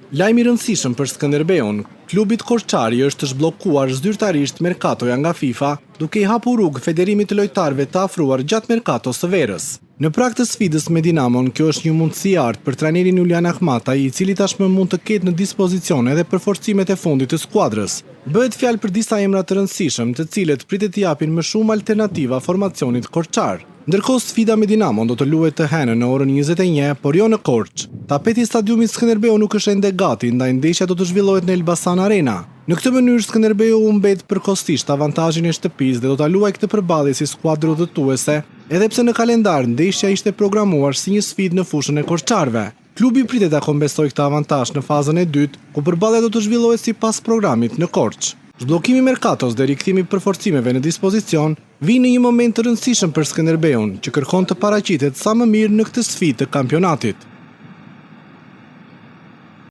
Lajm I rëndësishëm për Skënderbeun, klubi Korçari është zhbllokuar zyrtarisht merkatoja nga FIFA, duke I hapur rrugë federimit të lojtarëve të afruar gjatë merkatos së verës. Në prag të sfidës me Dinamon, kjo është një mundësi e artë për trajnerin Julian Ahmataj, I cili tashmë mund të ketë në dispozicion edhe përforcimet e fundit të skuadrës. Bëhet fjalë për disa emra të rëndësishëm, të cilët pritet t'i japin më shumë alternativa formacionit Korçar. Ndërkohë sfida me Dinamon do të luhet të hënën në orën 21, por jo në Korç. Tapeti I stadiumit Skënderbeu nuk është ende gati, ndaj ndeshja do të zhvillohet në Elbasan Arena. Në këtë mënyrë Skënderbeu u mbet përkohësisht avantazhin e shtëpisë dhe do ta luajë këtë përballje si skuadrë udhëtuese, edhe pse në kalendar ndeshja ishte programuar si një sfidë në fushën e korçarëve. Klubi pritet ta kombesojë këtë avantazh në fazën e dytë, ku përballja do të zhvillohet sipas programit në Korç. Zhbllokimi I merkatos dhe rikthimi I përforcimeve në dispozicion vijnë në një moment të rëndësishëm për Skënderbeun, që kërkon të paraqitet sa më mirë në këtë sfidë të kampionatit.